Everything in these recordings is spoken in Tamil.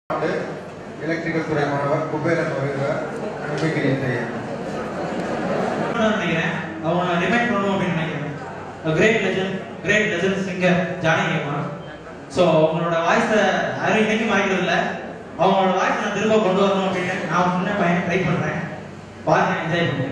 எலக்ட்ரிக்கல் துறை மாணவர் குபேரன் வருகிறார். மிமிக்ரி செய்ய நினைக்கிறேன். அவங்க ரிமைண்ட் பண்ணணும் அப்படின்னு நினைக்கிறேன். கிரேட் லெஜண்ட் சிங்கர் ஜானகி அம்மா. ஸோ அவங்களோட வாய்ஸை யாரும் இன்னைக்கு மாறிக்கிறது இல்லை. அவங்களோட வாய்ஸ் நான் திரும்ப கொண்டு வரணும் அப்படின்னு நான் சின்ன பையன் ட்ரை பண்ணுறேன். பாருங்க, என்ஜாய் பண்ணுங்க.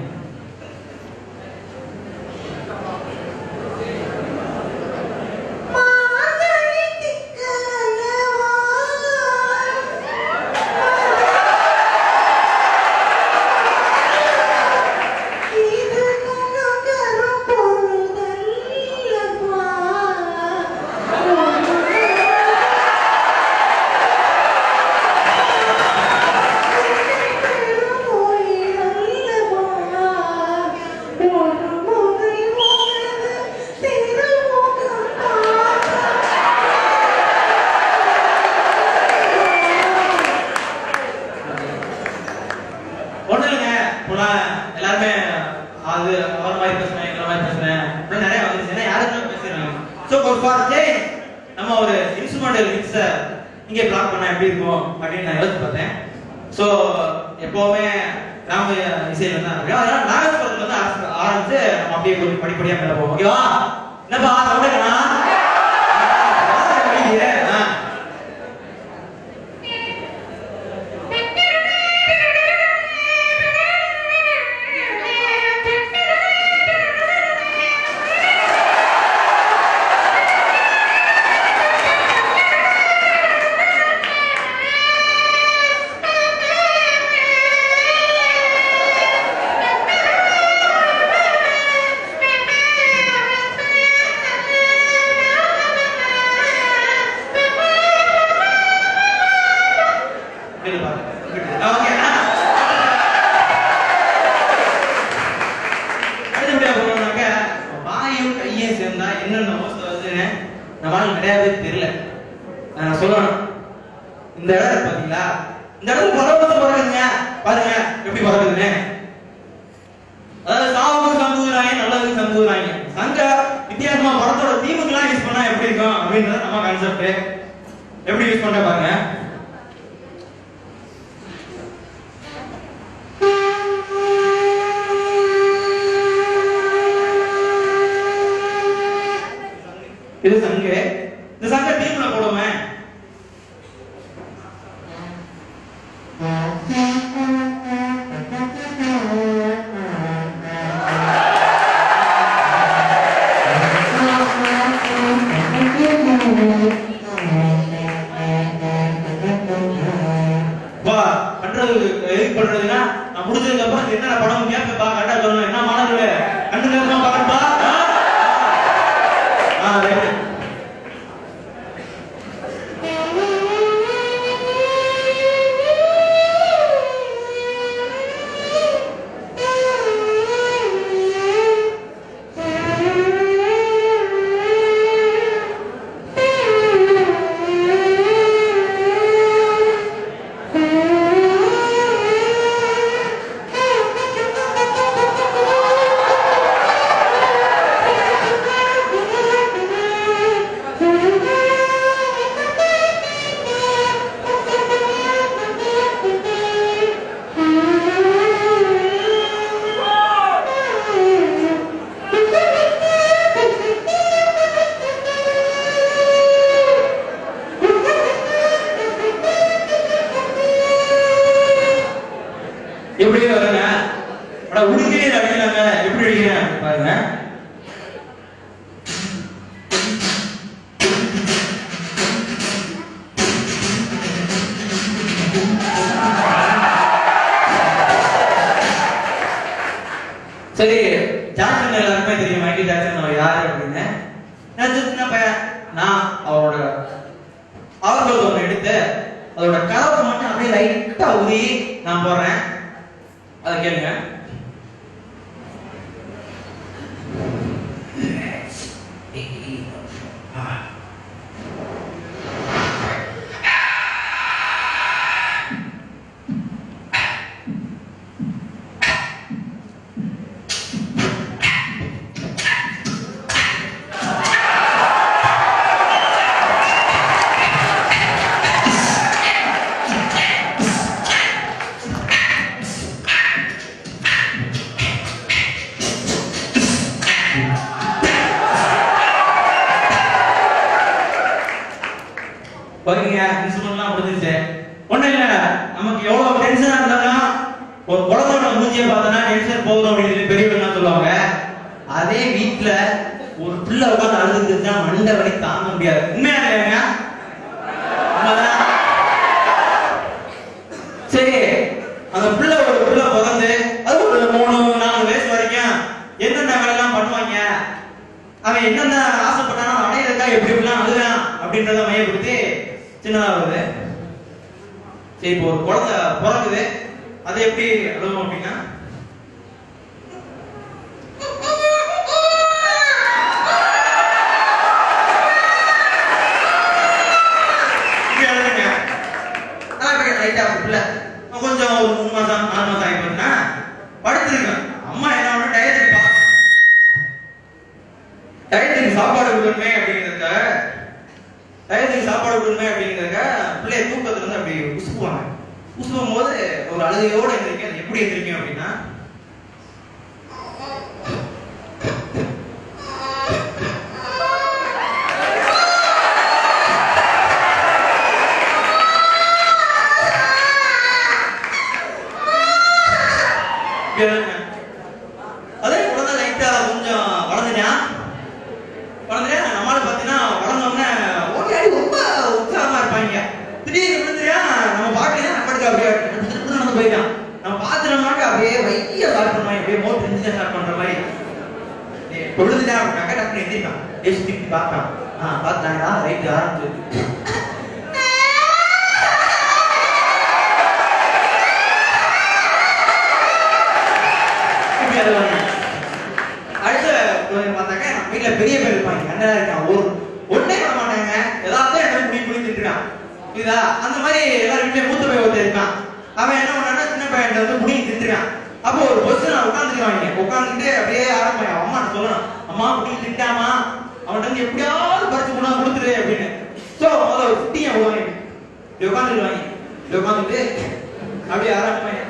எல்லாருமே அது அவர் மாதிரி பேசுறேன், இந்த மாதிரி பேசுறேன் அப்படின்னு நிறைய வந்துச்சு. ஏன்னா யாருக்கும் பேசுறாங்க. ஸோ ஒரு ஃபார் சேஞ்ச் நம்ம ஒரு இன்ஸ்ட்ருமெண்டல் மிக்ஸை இங்கே பிளாக் பண்ணா எப்படி இருக்கும் அப்படின்னு நான் யோசிச்சு பார்த்தேன். ஸோ எப்பவுமே கிராம இசையில தான் இருக்கு. அதனால நாகஸ்வரத்துல வந்து ஆரம்பிச்சு நம்ம அப்படியே கொஞ்சம் படிப்படியா மேல போவோம். ஓகேவா? என்னப்பா சவுண்டா சேர்ந்தா என்னென்ன வருதுன்னு நம்மளால கிடையவே தெரியல. நான் சொல்லணும், இந்த இடம் பாத்தீங்களா, இந்த இடத்துல பரவத்தை பறக்குதுங்க. பாருங்க எப்படி பறக்குதுன்னு. அதாவது சாவுக்கு சம்புகிறாங்க, நல்லதுக்கு சம்புகிறாங்க. சங்க வித்தியாசமா படத்தோட தீமுக்கெல்லாம் யூஸ் பண்ணா எப்படி இருக்கும் அப்படின்றது நம்ம கான்செப்ட். எப்படி யூஸ் பண்ற பாருங்க. இது சங்கு. இந்த சங்க டீம்ல போடுமே. பண்றதுன்னா நான் முடிஞ்சதுக்கு அப்புறம் என்ன படம் கேட்பா கரெக்டா சொல்லணும். என்ன மாணவர்களே கண்டு நேரமா பாருப்பா. எப்படி வருங்க உடுக்கே அடிக்கிறாங்க. எப்படி அடிக்கிறேன் பாருங்க. சரி, ஜாக்சன் எல்லாருமே தெரியும். மைக்கேல் ஜாக்சன் அவர் யாரு அப்படின்னு. நான் அவர்கள் ஒன்று எடுத்து அதோட கலவை மட்டும் அப்படியே லைட்டா ஊதி நான் போடுறேன். அதை கேளுங்க. இன்ஸ்ட்ருமெண்ட்லாம் முடிஞ்சிருச்சு. ஒன்றும் இல்லை, நமக்கு எவ்வளோ டென்ஷனாக இருந்தாலும் ஒரு குழந்தையோட மூஞ்சியை பார்த்தோன்னா டென்ஷன் போதும் அப்படின்னு சொல்லி பெரியவங்க சொல்லுவாங்க. அதே வீட்டில் ஒரு பிள்ளை உட்காந்து அழுதுருந்துச்சுன்னா மண்டை வலி தாங்க முடியாது. உண்மையா இல்லையாங்க? சரி, அந்த பிள்ளை ஒரு பிள்ளை பிறந்து அது ஒரு 3-4 வயசு வரைக்கும் என்னென்ன வேலையெல்லாம் பண்ணுவாங்க, அவன் என்னென்ன ஆசைப்பட்டானோ அடையிறதுக்கா எப்படி எப்படிலாம் அழுவேன் அப்படின்றத மையப்படுத்தி சின்னதா வருது. சரி, இப்போ ஒரு குழந்தை பிறகுது, அதை எப்படி அழுவோம் அப்படின்னா கொஞ்சம் ஒரு 3 மாசம் 4 மாசம் ஆகிப்போச்சுன்னா படுத்திருக்கேன். அம்மா என்ன பண்ண டயத்துக்கு சாப்பாடு கொடுக்கணுமே அப்படிங்கிறதுக்காக பிள்ளைய தூக்கத்துல இருந்து அப்படி உசுப்புவாங்க. உசுப்பும் போது ஒரு அழுகையோட எந்திரிக்கும். அது எப்படி எந்திரிக்கும் அப்படின்னா அதே குழந்தை லைட்டா கொஞ்சம் வளர்ந்துட்டான். நம்மளால பாத்தீங்கன்னா வளர்ந்தோடனே ஓடி ஆடி ரொம்ப உற்சாகமா இருப்பாங்க. திடீர்னு விழுந்துறியா நம்ம பாக்கலாம் நம்மளுக்கு அப்படியே நடந்து போயிட்டான். நம்ம பாத்துறோம்னாக்க அப்படியே வைய ஸ்டார்ட் பண்ணுவாங்க. அப்படியே மோட்டர் இன்ஜின் ஸ்டார்ட் பண்ற மாதிரி விழுந்துட்டா அப்படின்னாக்க டக்குனு எந்திரிப்பான். ஏசி திருப்பி பார்ப்பான். பார்த்தாங்களா ரைட்டு ஆரம்பிச்சு அடுத்த பார்த்தாக்க வீட்டுல பெரிய பேர் இருப்பாங்க. அண்ணா இருக்கான், ஒன்னே வர மாட்டாங்க. ஏதாவது என்ன முடிஞ்சிட்டு இருக்கான். இதா அந்த மாதிரி எல்லாரும் வீட்டுல மூத்த பையன் ஒருத்தர் இருக்கான். அவன் என்ன பண்ணான்னா சின்ன பையன் வந்து முடிஞ்சு திட்டுறான். அப்போ ஒரு பொசிஷன் உட்காந்துக்குவாங்க. உட்காந்துக்கிட்டு அப்படியே ஆரம்பிப்பாங்க. அம்மா சொல்லணும், அம்மா முடிஞ்சு திட்டாமா, அவன்கிட்ட வந்து எப்படியாவது பறிச்சு கொண்டா கொடுத்துரு அப்படின்னு. சோ முதல்ல ஒரு குட்டியை உட்காந்துருவாங்க. உட்காந்துட்டு அப்படியே ஆரம்பிப்பாங்க.